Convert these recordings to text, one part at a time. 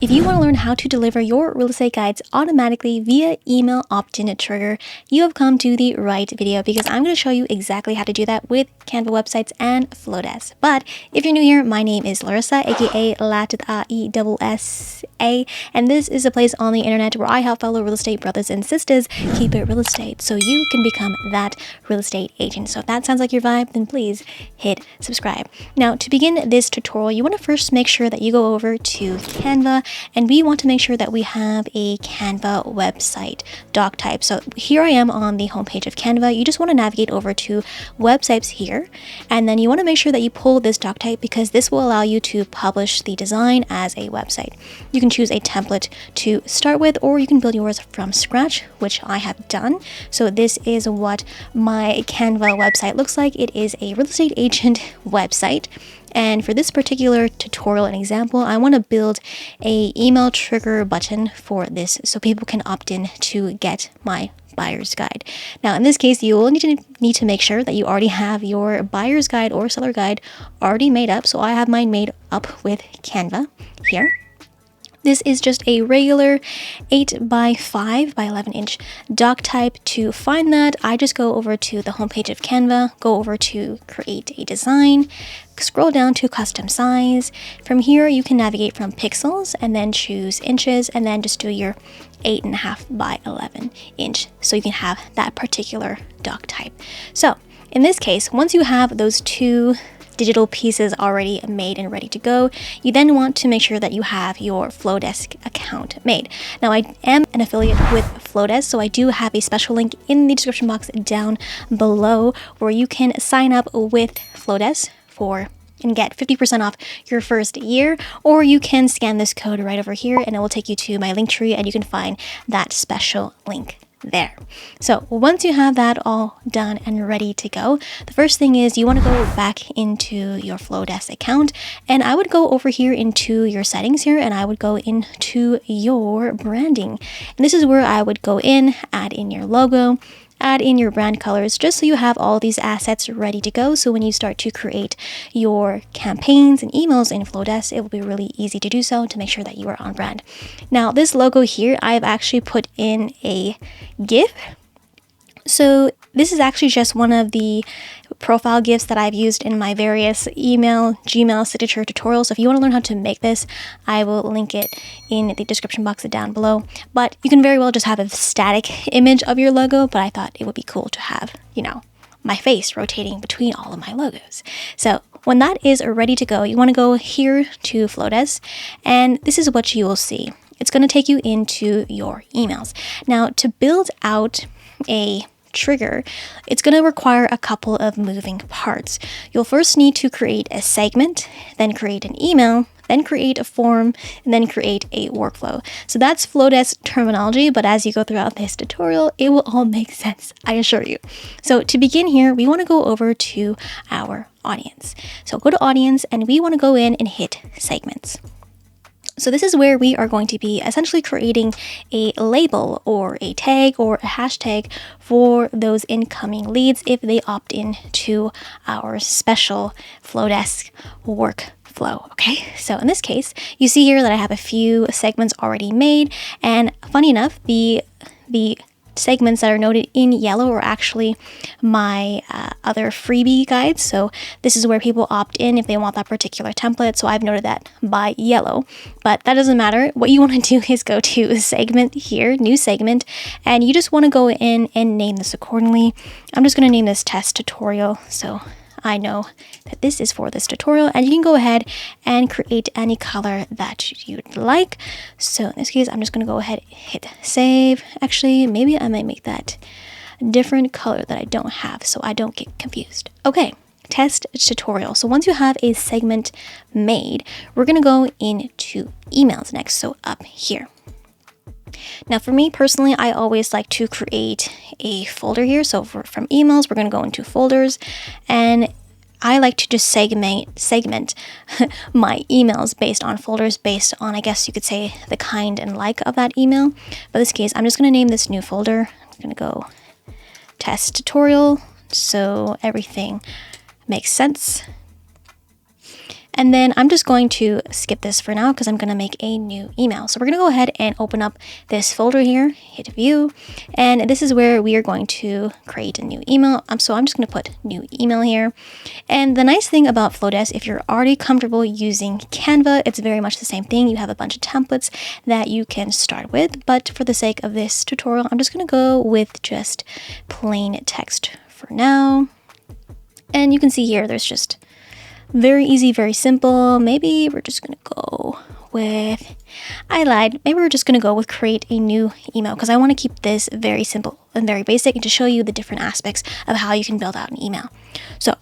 If you want to learn how to deliver your real estate guides automatically via email opt-in trigger, you have come to the right video because I'm going to show you exactly how to do that with Canva websites and Flodesk. But if you're new here, my name is Laressa, aka LATIESSA, and this is a place on the internet where I help fellow real estate brothers and sisters keep it real estate so you can become that real estate agent. So if that sounds like your vibe, then please hit subscribe. Now, to begin this tutorial, you want to first make sure that you go over to Canva, and we want to make sure that we have a Canva website doc type. So here I am on the homepage of Canva. You just want to navigate over to websites here, and then you want to make sure that you pull this doc type because this will allow you to publish the design as a website. You can choose a template to start with, or you can build yours from scratch, which I have done. So this is what my Canva website looks like. It is a real estate agent website. And for this particular tutorial and example, I want to build a email trigger button for this so people can opt in to get my buyer's guide. Now, in this case, you will need to make sure that you already have your buyer's guide or seller guide already made up. So I have mine made up with Canva here. This is just a regular 8x5 by 11 inch doc type. To find that, I just go over to the homepage of Canva, go over to create a design, scroll down to custom size. From here, you can navigate from pixels and then choose inches and then just do your 8.5 by 11 inch. So you can have that particular doc type. So in this case, once you have those two digital pieces already made and ready to go, you then want to make sure that you have your Flodesk account made. Now, I am an affiliate with Flodesk, so I do have a special link in the description box down below where you can sign up with Flodesk and get 50% off your first year, or you can scan this code right over here and it will take you to my link tree and you can find that special link there. So once you have that all done and ready to go, the first thing is you want to go back into your Flodesk account, and I would go over here into your settings here and I would go into your branding, and this is where I would go in, add in your logo, add in your brand colors, just so you have all these assets ready to go. So when you start to create your campaigns and emails in Flodesk, it will be really easy to do so to make sure that you are on brand. Now, this logo here, I've actually put in a GIF. So this is actually just one of the profile GIFs that I've used in my various Gmail signature tutorials. So if you want to learn how to make this, I will link it in the description box down below. But you can very well just have a static image of your logo, but I thought it would be cool to have, my face rotating between all of my logos. So when that is ready to go, you want to go here to Flodesk, and this is what you will see. It's going to take you into your emails. Now, to build out a trigger, it's going to require a couple of moving parts. You'll first need to create a segment, then create an email, then create a form, and then create a workflow. So that's Flodesk terminology, but as you go throughout this tutorial, it will all make sense, I assure you. So to begin here, we want to go over to our audience. So go to audience, and we want to go in and hit segments. So this is where we are going to be essentially creating a label or a tag or a hashtag for those incoming leads if they opt in to our special Flodesk workflow. Okay, so in this case, you see here that I have a few segments already made, and funny enough, the segments that are noted in yellow are actually my other freebie guides. So this is where people opt in if they want that particular template. So I've noted that by yellow, but that doesn't matter. What you want to do is go to segment here, new segment, and you just want to go in and name this accordingly. I'm just going to name this test tutorial, so I know that this is for this tutorial, and you can go ahead and create any color that you'd like. So in this case, I'm just going to go ahead and hit save. Actually, maybe I might make that different color that I don't have so I don't get confused. Okay, test tutorial. So once you have a segment made, we're going to go into emails next. So up here. Now, for me personally, I always like to create a folder here. So from emails, we're going to go into folders, and I like to just segment my emails based on folders, based on, I guess you could say, the kind and like of that email. But in this case, I'm just going to name this new folder. I'm going to go test tutorial, so everything makes sense. And then I'm just going to skip this for now because I'm going to make a new email. So we're going to go ahead and open up this folder here, hit view, and this is where we are going to create a new email. So I'm just going to put new email here. And the nice thing about Flodesk, if you're already comfortable using Canva, it's very much the same thing. You have a bunch of templates that you can start with, but for the sake of this tutorial, I'm just going to go with just plain text for now. And you can see here, there's just very easy, very simple. Maybe we're just going to go with, I lied. Maybe we're just going to go with create a new email because I want to keep this very simple and very basic and to show you the different aspects of how you can build out an email. So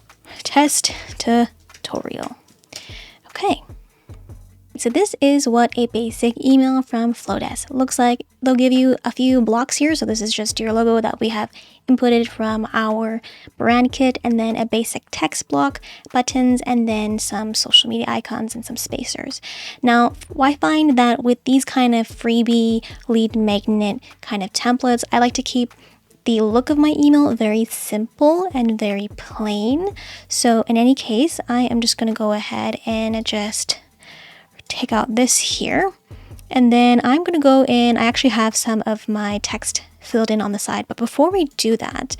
test tutorial. Okay. So this is what a basic email from Flodesk looks like. They'll give you a few blocks here. So this is just your logo that we have inputted from our brand kit, and then a basic text block, buttons, and then some social media icons and some spacers. Now, I find that with these kind of freebie lead magnet kind of templates, I like to keep the look of my email very simple and very plain. So in any case, I am just going to go ahead and just take out this here, and then I'm going to go in. I actually have some of my text filled in on the side, but before we do that,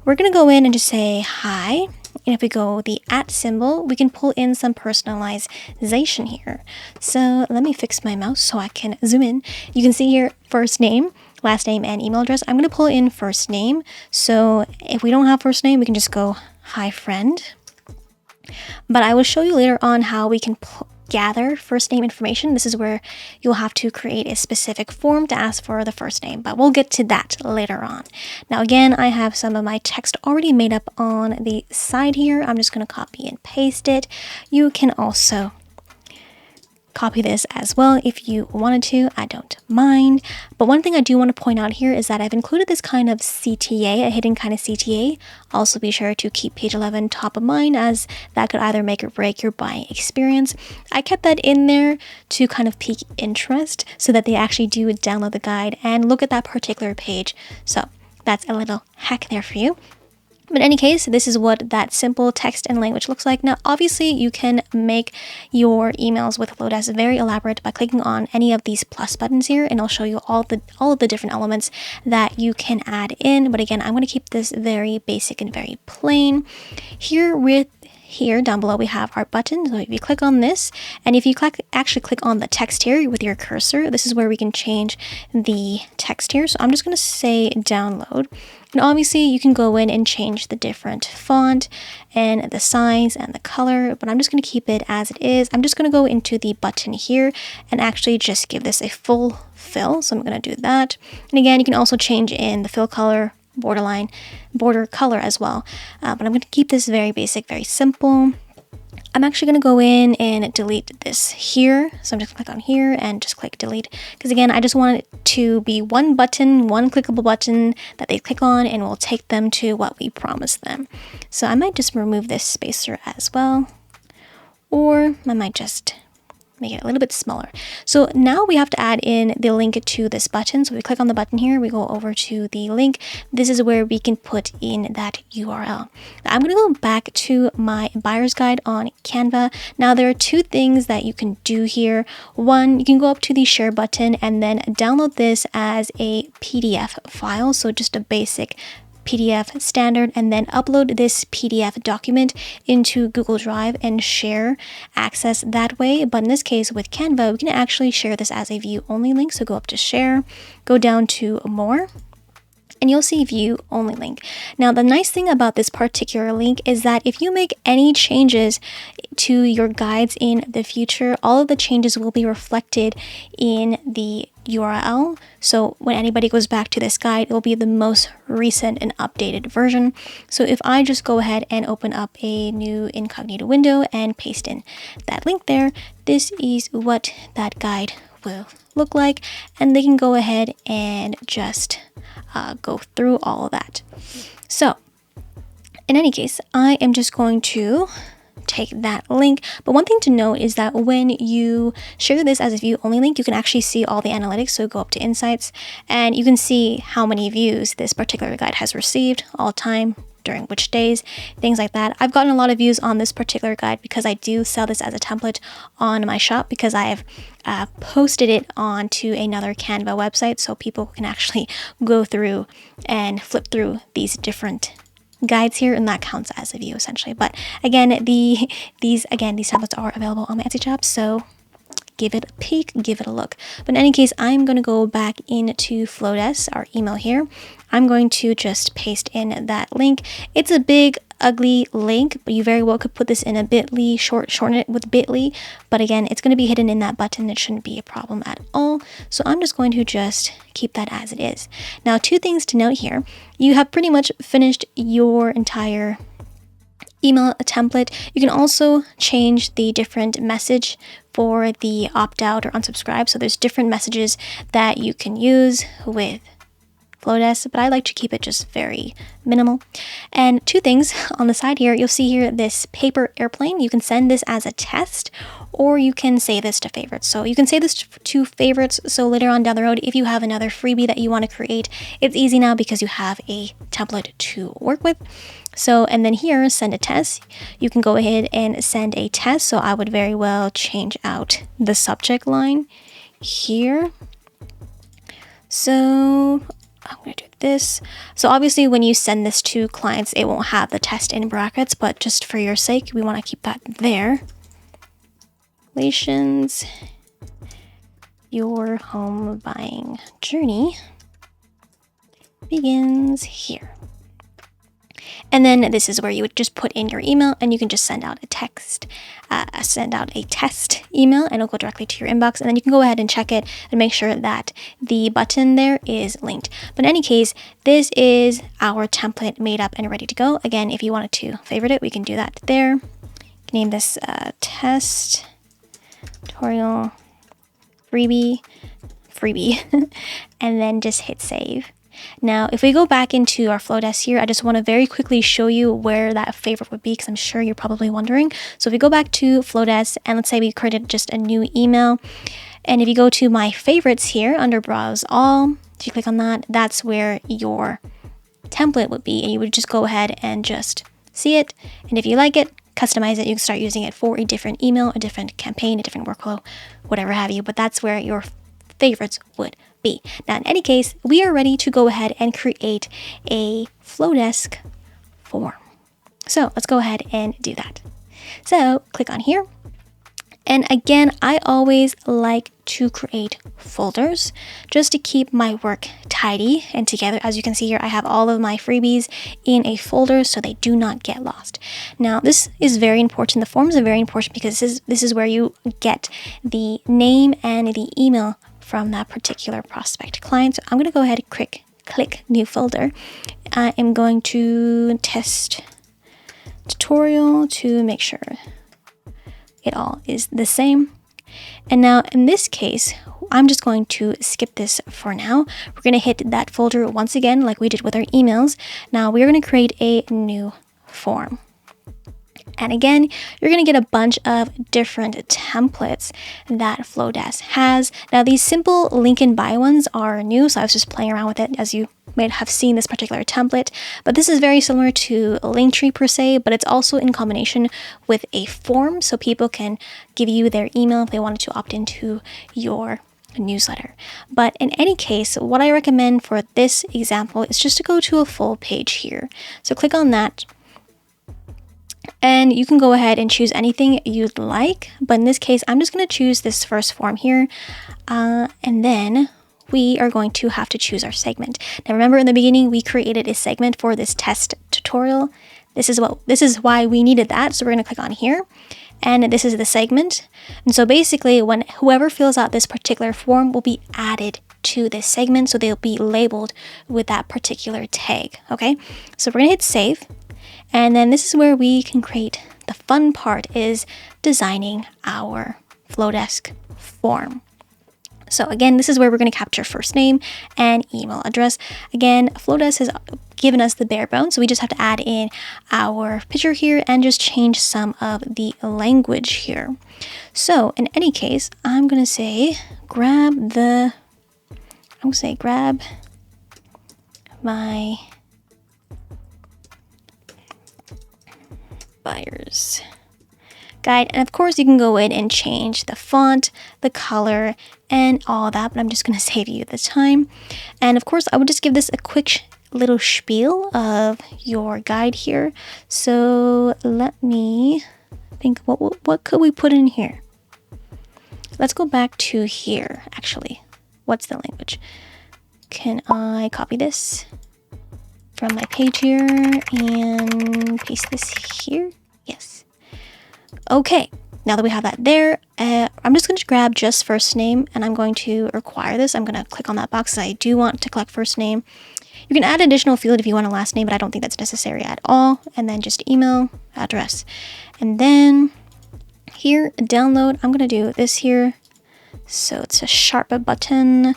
we're going to go in and just say hi. And if we go the @ symbol, we can pull in some personalization here. So let me fix my mouse so I can zoom in. You can see here first name, last name, and email address. I'm going to pull in first name. So if we don't have first name, we can just go hi friend. But I will show you later on how we can gather first name information. This is where you'll have to create a specific form to ask for the first name, but we'll get to that later on. Now again, I have some of my text already made up on the side here. I'm just going to copy and paste it. You can also copy this as well if you wanted to. I don't mind. But one thing I do want to point out here is that I've included this kind of CTA, a hidden kind of CTA. Also be sure to keep page 11 top of mind, as that could either make or break your buying experience. I kept that in there to kind of pique interest so that they actually do download the guide and look at that particular page. So that's a little hack there for you. But in any case, this is what that simple text and language looks like. Now, obviously, you can make your emails with Flodesk very elaborate by clicking on any of these plus buttons here, and I'll show you all of the different elements that you can add in. But again, I'm going to keep this very basic and very plain. Here down below we have our button. So if you click on this, and if you actually click on the text here with your cursor, this is where we can change the text here. So I'm just going to say download. And obviously you can go in and change the different font and the size and the color, but I'm just going to keep it as it is. I'm just going to go into the button here and actually just give this a full fill. So I'm going to do that. And again, you can also change in the fill color, border color as well. But I'm going to keep this very basic, very simple. I'm actually going to go in and delete this here. So I'm just going to click on here and just click delete. Because again, I just want it to be one button, one clickable button that they click on, and we'll take them to what we promised them. So I might just remove this spacer as well. Or I might just make it a little bit smaller. So now we have to add in the link to this button. So we click on the button here, we go over to the link. This is where we can put in that URL. Now I'm going to go back to my buyer's guide on Canva. Now there are two things that you can do here. One, you can go up to the share button and then download this as a PDF file. So just a basic PDF standard, and then upload this PDF document into Google Drive and share access that way. But in this case with Canva, we can actually share this as a view only link. So go up to share, go down to more, and you'll see view only link. Now the nice thing about this particular link is that if you make any changes to your guides in the future, all of the changes will be reflected in the URL. So when anybody goes back to this guide, it will be the most recent and updated version. So if I just go ahead and open up a new incognito window and paste in that link there, this is what that guide will look like, and they can go ahead and just go through all of that. So in any case, I am just going to take that link. But one thing to note is that when you share this as a view only link, you can actually see all the analytics. So go up to insights and you can see how many views this particular guide has received all time, during which days, things like that. I've gotten a lot of views on this particular guide because I do sell this as a template on my shop, because I have posted it onto another Canva website so people can actually go through and flip through these different guides here, and that counts as a view essentially. But again, these templates are available on my Etsy shop, so give it a peek, give it a look. But in any case, I'm going to go back into Flodesk, our email here. I'm going to just paste in that link. It's a big ugly link, but you very well could put this in a bit.ly, shorten it with bit.ly, but again, it's going to be hidden in that button. It shouldn't be a problem at all. So I'm just going to just keep that as it is. Now, two things to note here. You have pretty much finished your entire email template. You can also change the different message for the opt-out or unsubscribe. So there's different messages that you can use with Flodesk, but I like to keep it just very minimal. And two things on the side here, you'll see here this paper airplane. You can send this as a test, or you can save this to favorites. So you can save this to favorites, so later on down the road, if you have another freebie that you want to create, it's easy now because you have a template to work with. So, and then here, send a test. You can go ahead and send a test. So I would very well change out the subject line here. So I'm going to do this. So obviously when you send this to clients, it won't have the test in brackets, but just for your sake, we want to keep that there. Congratulations, your home buying journey begins here. And then this is where you would just put in your email, and you can just send out a test email, and it'll go directly to your inbox. And then you can go ahead and check it and make sure that the button there is linked. But in any case, this is our template made up and ready to go. Again, if you wanted to favorite it, we can do that there. Name this test tutorial freebie, and then just hit save. Now, if we go back into our Flodesk here, I just want to very quickly show you where that favorite would be, because I'm sure you're probably wondering. So if we go back to Flodesk, and let's say we created just a new email, and if you go to my favorites here under browse all, if you click on that, that's where your template would be, and you would just go ahead and just see it. And if you like it, customize it. You can start using it for a different email, a different campaign, a different workflow, whatever have you, but that's where your favorites would be. Now, in any case, we are ready to go ahead and create a Flodesk form. So let's go ahead and do that. So click on here. And again, I always like to create folders just to keep my work tidy and together. As you can see here, I have all of my freebies in a folder so they do not get lost. Now, this is very important. The forms are very important because this is where you get the name and the email from that particular prospect client. So I'm going to go ahead and click new folder. I am going to test tutorial to make sure it all is the same. And now in this case, I'm just going to skip this for now. We're going to hit that folder once again, like we did with our emails. Now we're going to create a new form. And again, you're going to get a bunch of different templates that Flodesk has. Now, these simple link and buy ones are new, so I was just playing around with it, as you may have seen this particular template. But this is very similar to a Linktree per se, but it's also in combination with a form, so people can give you their email if they wanted to opt into your newsletter. But in any case, what I recommend for this example is just to go to a full page here. So click on that. And you can go ahead and choose anything you'd like. But in this case, I'm just going to choose this first form here. And then we are going to have to choose our segment. Now, remember in the beginning, we created a segment for this test tutorial. This is why we needed that. So we're going to click on here. And this is the segment. And so basically, when whoever fills out this particular form will be added to this segment. So they'll be labeled with that particular tag. Okay, so we're going to hit save. And then this is where we can create, the fun part is designing our Flodesk form. So again, this is where we're going to capture first name and email address. Again, Flodesk has given us the bare bones, so we just have to add in our picture here and just change some of the language here. So in any case, I'm going to say grab my buyer's guide, and of course you can go in and change the font, the color, and all that, but I'm just going to save you the time. And of course I would just give this a quick little spiel of your guide here. So let me think, what could we put in here? Let's go back to here. Actually, what's the language? Can I copy this from my page here and paste this here? Yes. Okay, now that we have that there, I'm just going to grab just first name, and I'm going to require this. I'm going to click on that box. I do want to collect first name. You can add additional field if you want a last name, but I don't think that's necessary at all. And then just email address. And then here, download, I'm going to do this here. So it's a sharp button.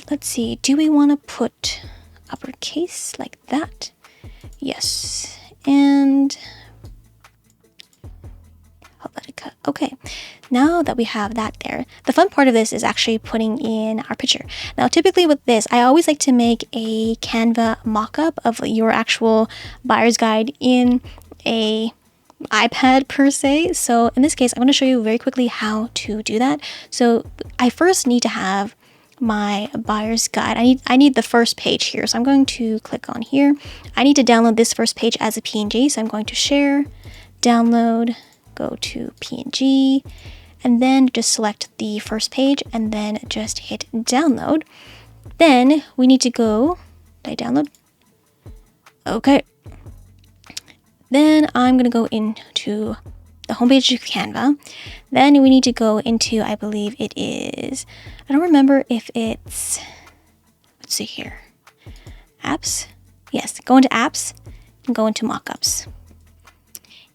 Let's see, do we want to put uppercase like that? Yes. And I'll let it cut. Okay, now that we have that there, the fun part of this is actually putting in our picture. Now typically with this, I always like to make a Canva mock-up of your actual buyer's guide in a iPad per se. So in this case, I'm going to show you very quickly how to do that. So I first need to have my buyer's guide. I need the first page here. So I'm going to click on here. I need to download this first page as a PNG. So I'm going to share, download, go to PNG, and then just select the first page and then just hit download. Then we need to go, did I download? Okay. Then I'm going to go into the homepage of Canva. Then we need to go into, I believe it is, I don't remember if it's, let's see here, apps. Yes, go into apps and go into mockups.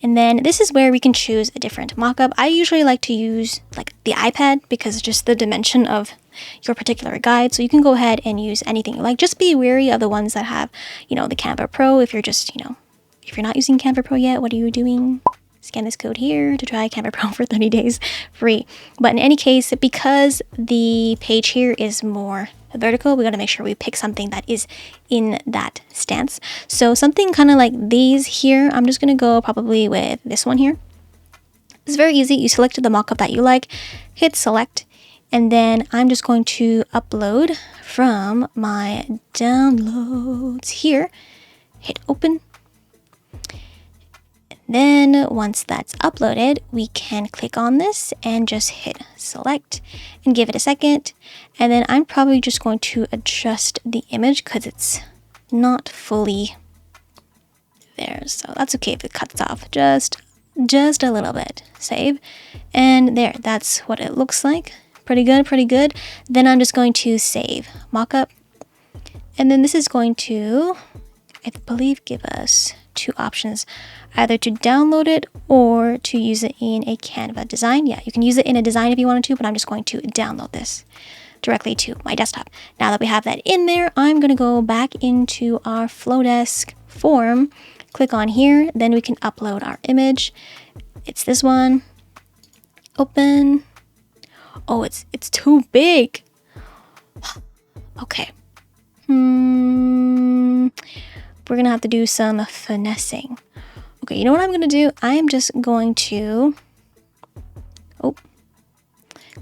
And then this is where we can choose a different mockup. I usually like to use like the iPad because it's just the dimension of your particular guide. So you can go ahead and use anything you like. Just be wary of the ones that have, the Canva Pro. If you're just, if you're not using Canva Pro yet, what are you doing? Scan this code here to try Canva Pro for 30 days free. But in any case, because the page here is more vertical, we got to make sure we pick something that is in that stance. So something kind of like these here, I'm just going to go probably with this one here. It's very easy. You select the mockup that you like, hit select, and then I'm just going to upload from my downloads here, hit open. Then once that's uploaded, we can click on this and just hit select and give it a second. And then I'm probably just going to adjust the image because it's not fully there. So that's okay if it cuts off just a little bit. Save. And there, that's what it looks like. Pretty good, pretty good. Then I'm just going to save mockup. And then this is going to, I believe, give us two options, either to download it or to use it in a Canva design. Yeah, you can use it in a design if you wanted to, but I'm just going to download this directly to my desktop. Now that we have that in there, I'm going to go back into our Flodesk form, click on here, then we can upload our image. It's this one. Open. Oh, it's too big. Okay. We're going to have to do some finessing. Okay, you know what I'm going to do? I am just going to,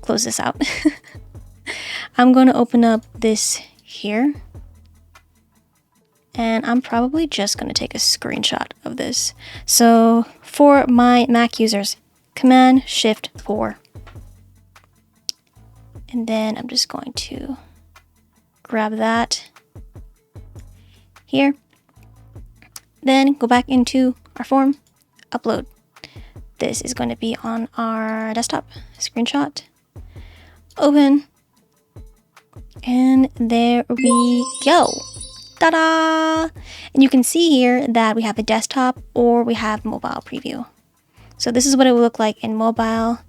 close this out. I'm going to open up this here. And I'm probably just going to take a screenshot of this. So for my Mac users, Command-Shift-4. And then I'm just going to grab that here. Then go back into our form, upload. This is going to be on our desktop. Screenshot, open, and there we go. Ta-da! And you can see here that we have a desktop or we have mobile preview. So this is what it will look like in mobile.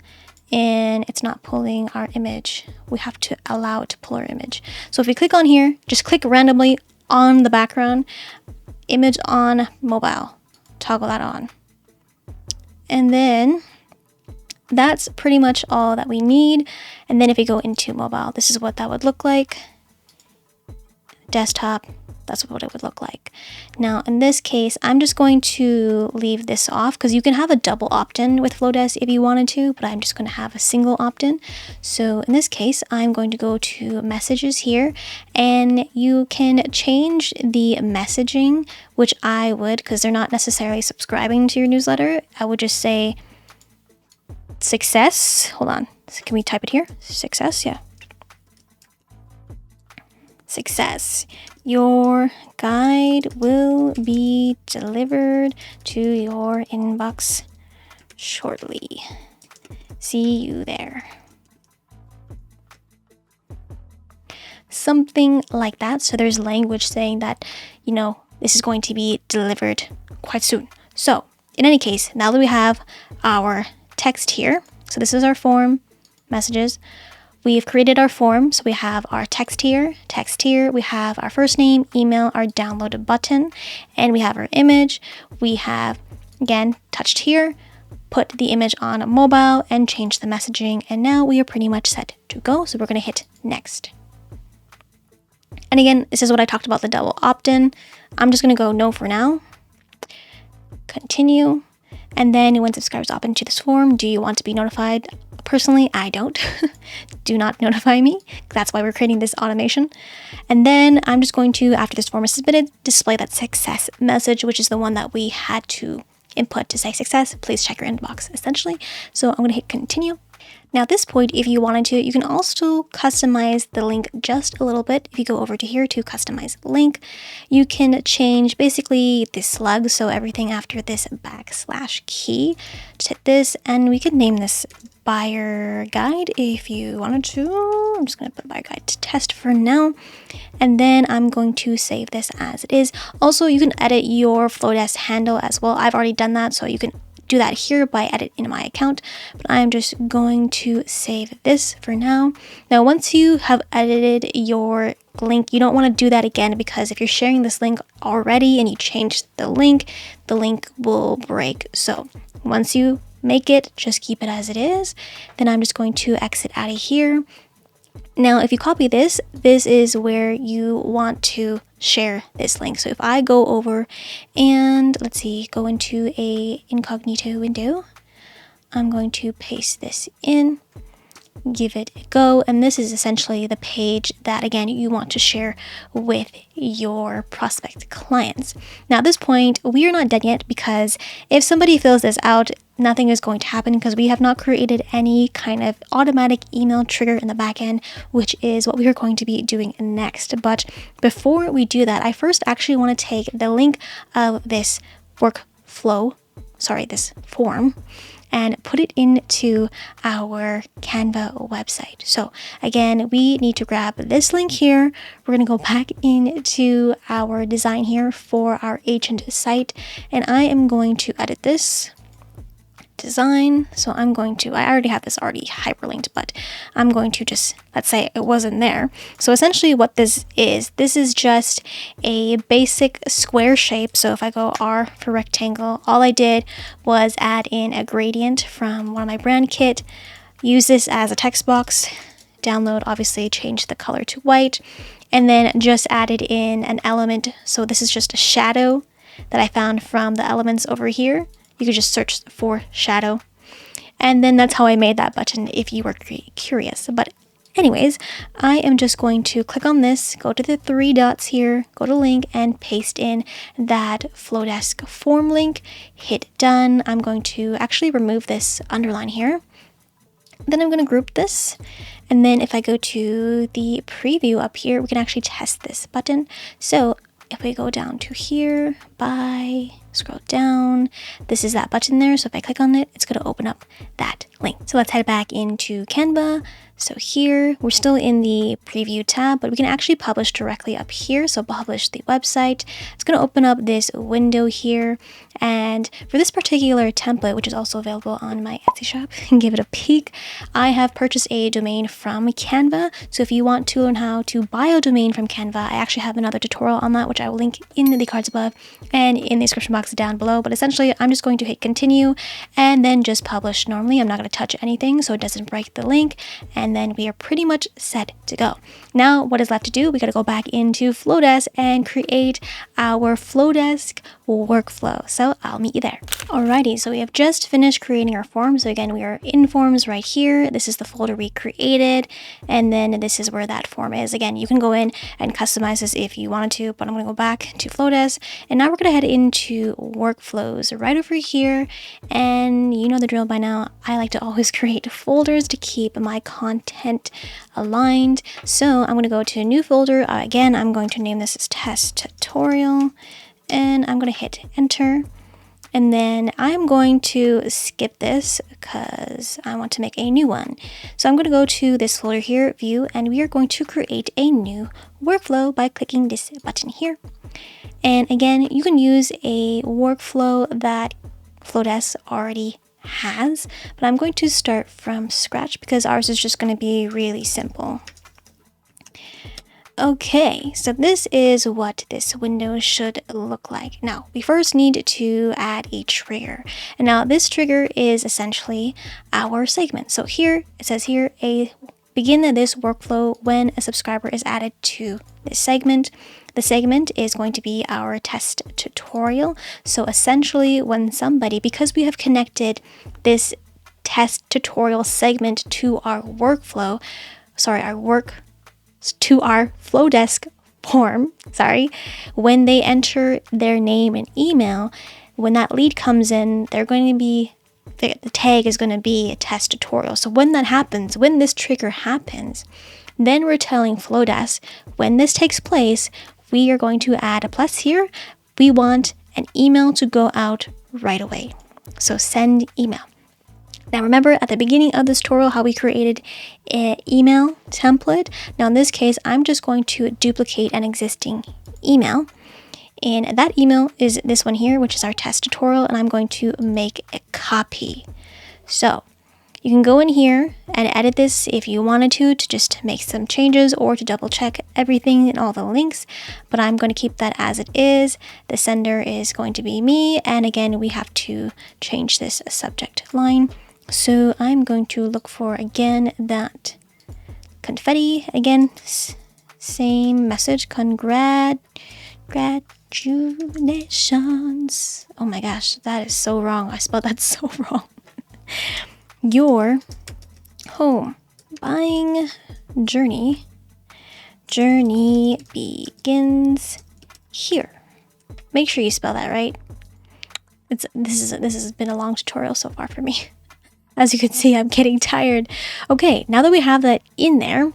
and it's not pulling our image. We have to allow it to pull our image. So if we click on here, just click randomly on the background, image on mobile, toggle that on. And then that's pretty much all that we need. And then if we go into mobile, this is what that would look like. Desktop, that's what it would look like. Now in this case, I'm just going to leave this off because you can have a double opt-in with Flodesk if you wanted to, but I'm just going to have a single opt-in. So in this case, I'm going to go to messages here, and you can change the messaging, which I would, because they're not necessarily subscribing to your newsletter. I would just say success. Hold on. Can we type it here? Success, yeah. Success. Your guide will be delivered to your inbox shortly. See you there. Something like that. So there's language saying that, you know, this is going to be delivered quite soon. So in any case, now that we have our text here, so this is our form, messages. We've created our form, so we have our text here, we have our first name, email, our download button, and we have our image. We have, again, touched here, put the image on mobile, and change the messaging, and now we are pretty much set to go, so we're going to hit next. And again, this is what I talked about, the double opt-in. I'm just going to go no for now. Continue. And then when subscribers opt into this form, do you want to be notified? Personally, I don't. Do not notify me. That's why we're creating this automation. And then I'm just going to, after this form is submitted, display that success message, which is the one that we had to input to say success. Please check your inbox, essentially. So I'm going to hit continue. Now at this point, if you wanted to, you can also customize the link just a little bit. If you go over to here to customize link, you can change basically the slug. So everything after this / key, just hit this, and we could name this buyer guide if you wanted to. I'm just going to put buyer guide to test for now. And then I'm going to save this as it is. Also, you can edit your Flodesk handle as well. I've already done that, so you can do that here by edit in my account, but I'm just going to save this for now. Now, once you have edited your link, you don't want to do that again, because if you're sharing this link already and you change the link will break. So once you make it, just keep it as it is. Then I'm just going to exit out of here. Now, if you copy this, this is where you want to share this link. So if I go over and let's see, go into a incognito window, I'm going to paste this in, give it a go, and this is essentially the page that, again, you want to share with your prospect clients. Now at this point, we are not done yet, because if somebody fills this out, nothing is going to happen because we have not created any kind of automatic email trigger in the back end, which is what we are going to be doing next. But before we do that, I first actually want to take the link of this this form, and put it into our Canva website. So again, we need to grab this link here. We're going to go back into our design here for our agent site, and I am going to edit this design. So I already have this already hyperlinked, but I'm going to just, let's say it wasn't there. So essentially what this is just a basic square shape. So if I go R for rectangle, all I did was add in a gradient from one of my brand kit, use this as a text box, download, obviously change the color to white, and then just added in an element. So this is just a shadow that I found from the elements over here. You could just search for shadow. And then that's how I made that button if you were curious. But anyways, I am just going to click on this, go to the 3 dots here, go to link, and paste in that Flodesk form link, hit done. I'm going to actually remove this underline here. Then I'm going to group this. And then if I go to the preview up here, we can actually test this button. So if we go down to here, by, scroll down. This is that button there. So if I click on it, it's going to open up that link. So let's head back into Canva. So here, we're still in the preview tab, but we can actually publish directly up here. So publish the website. It's going to open up this window here. And for this particular template, which is also available on my Etsy shop, give it a peek. I have purchased a domain from Canva. So if you want to learn how to buy a domain from Canva, I actually have another tutorial on that, which I will link in the cards above and in the description box down below. But essentially, I'm just going to hit continue and then just publish normally. I'm not going to touch anything so it doesn't break the link. And then we are pretty much set to go. Now, what is left to do? We got to go back into Flodesk and create our Flodesk workflow. So I'll meet you there. Alrighty, so we have just finished creating our form. So again, we are in forms right here. This is the folder we created. And then this is where that form is. Again, you can go in and customize this if you wanted to, but I'm going to go back to Flodesk. And now we're going to head into workflows right over here. And you know the drill by now. I like to always create folders to keep my content aligned. So I'm going to go to a new folder. Again, I'm going to name this as test tutorial. And I'm going to hit enter. And then I'm going to skip this because I want to make a new one. So I'm going to go to this folder here, view, and we are going to create a new workflow by clicking this button here. And again, you can use a workflow that Flodesk already has, but I'm going to start from scratch because ours is just going to be really simple. Okay, so this is what this window should look like. Now, we first need to add a trigger. And now this trigger is essentially our segment. So here, it says here, begin this workflow when a subscriber is added to this segment. The segment is going to be our test tutorial. So essentially when somebody, because we have connected this test tutorial segment to our workflow, to our Flodesk form, when they enter their name and email, when that lead comes in, they're going to be, the tag is going to be a test tutorial. So when that happens, when this trigger happens, then we're telling Flodesk, when this takes place, we are going to add a plus here. We want an email to go out right away. So send email. Now remember at the beginning of this tutorial how we created an email template. Now in this case, I'm just going to duplicate an existing email. And that email is this one here, which is our test tutorial. And I'm going to make a copy. So you can go in here and edit this if you wanted to just make some changes or to double check everything and all the links. But I'm going to keep that as it is. The sender is going to be me. And again, we have to change this subject line. So I'm going to look for, again, that confetti. Again, same message. Congratulations. Oh my gosh, that is so wrong. I spelled that so wrong. Your home buying journey begins here. Make sure you spell that right. This has been a long tutorial so far for me. As you can see, I'm getting tired. Okay, now that we have that in there,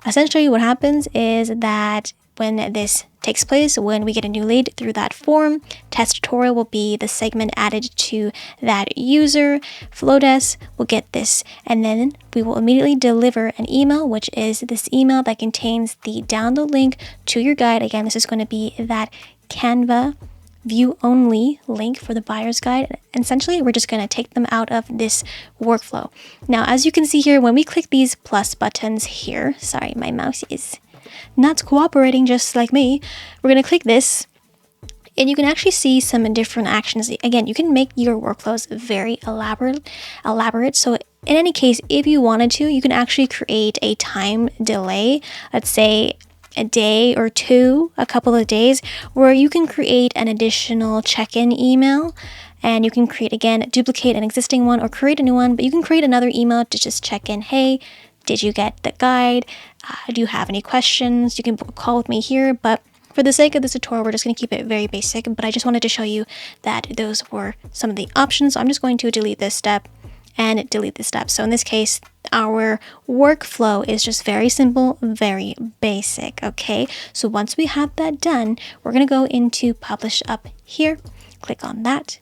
essentially what happens is that when this takes place, when we get a new lead through that form, test tutorial will be the segment added to that user. Flodesk will get this, and then we will immediately deliver an email, which is this email that contains the download link to your guide. Again, this is going to be that Canva view only link for the buyer's guide. And essentially, we're just going to take them out of this workflow. Now, as you can see here, when we click these plus buttons here, sorry, my mouse is not cooperating just like me. We're going to click this and you can actually see some different actions. Again, you can make your workflows very elaborate. So in any case, if you wanted to, you can actually create a time delay, let's say a day or two, a couple of days, where you can create an additional check-in email and you can create, again, duplicate an existing one or create a new one, but you can create another email to just check in. Hey, did you get the guide? Do you have any questions? You can book a call with me here, but for the sake of this tutorial, we're just going to keep it very basic, but I just wanted to show you that those were some of the options. So I'm just going to delete this step and delete the steps. So in this case, our workflow is just very simple, very basic. Okay, so once we have that done, we're going to go into publish up here, click on that,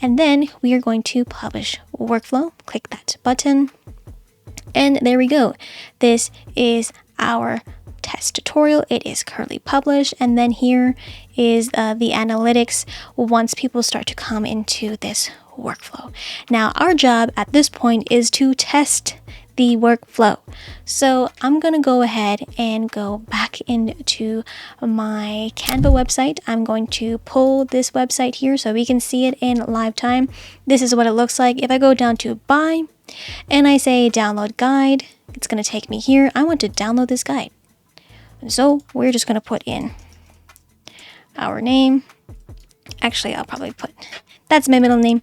and then we are going to publish workflow. Click that button, and there we go. This is our test tutorial. It is currently published, and then here is the analytics once people start to come into this workflow. Now our job at this point is to test the workflow. So I'm gonna go ahead and go back into my Canva website. I'm going to pull this website here so we can see it in live time. This is what it looks like. If I go down to buy and I say download guide, it's gonna take me here. I want to download this guide. So we're just going to put in our name. Actually, I'll probably put, that's my middle name.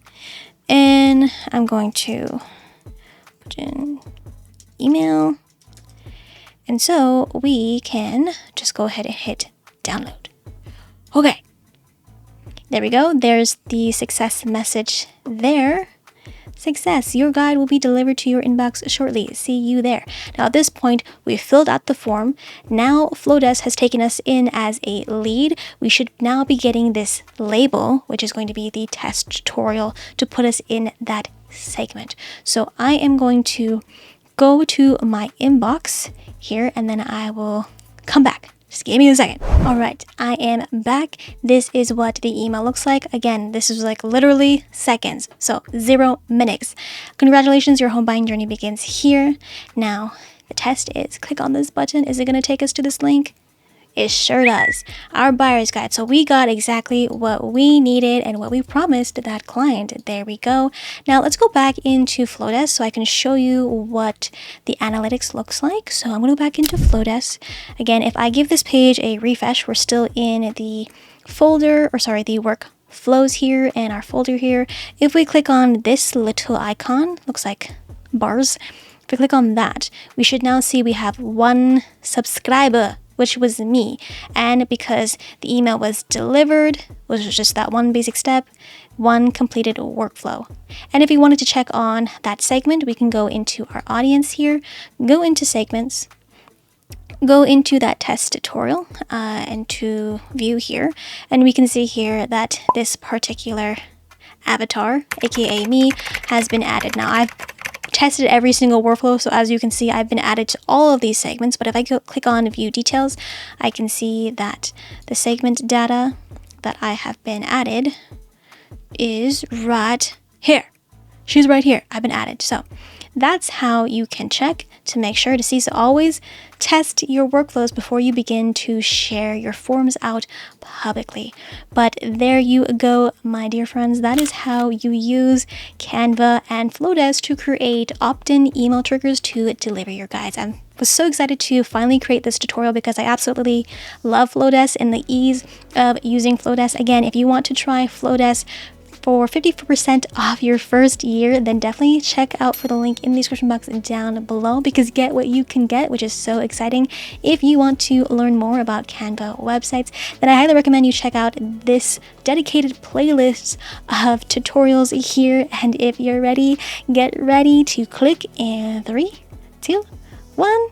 And I'm going to put in email. And so we can just go ahead and hit download. Okay. There we go. There's the success message there. Success, your guide will be delivered to your inbox shortly. See you there. Now at this point, we've filled out the form. Now Flodesk has taken us in as a lead. We should now be getting this label, which is going to be the test tutorial to put us in that segment. So I am going to go to my inbox here, and then I will come back. Just give me a second. All right, I am back. This is what the email looks like. Again, this is like literally seconds, so 0 minutes. Congratulations, your home buying journey begins here. Now, the test is click on this button. Is it gonna take us to this link? It sure does. Our buyer's guide. So we got exactly what we needed and what we promised that client. There we go. Now let's go back into Flodesk so I can show you what the analytics looks like. So I'm going to go back into Flodesk. Again, if I give this page a refresh, we're still in the folder, or sorry, the workflows here and our folder here. If we click on this little icon, looks like bars. If we click on that, we should now see we have 1 subscriber, which was me. And because the email was delivered, which was just that one basic step, 1 completed workflow. And if you wanted to check on that segment, we can go into our audience here, go into segments, go into that test tutorial and to view here. And we can see here that this particular avatar, aka me, has been added. Now I've tested every single workflow, so as you can see, I've been added to all of these segments. But if I click on view details, I can see that the segment data that I have been added is right here. She's right here. I've been added. So that's how you can check to make sure to see. So always test your workflows before you begin to share your forms out publicly. But there you go, my dear friends. That is how you use Canva and Flodesk to create opt-in email triggers to deliver your guides. I was so excited to finally create this tutorial because I absolutely love Flodesk and the ease of using Flodesk. Again, if you want to try Flodesk for 50% off your first year, then definitely check out for the link in the description box down below, because get what you can get, which is so exciting. If you want to learn more about Canva websites, then I highly recommend you check out this dedicated playlist of tutorials here. And if you're ready, get ready to click in 3, 2, 1.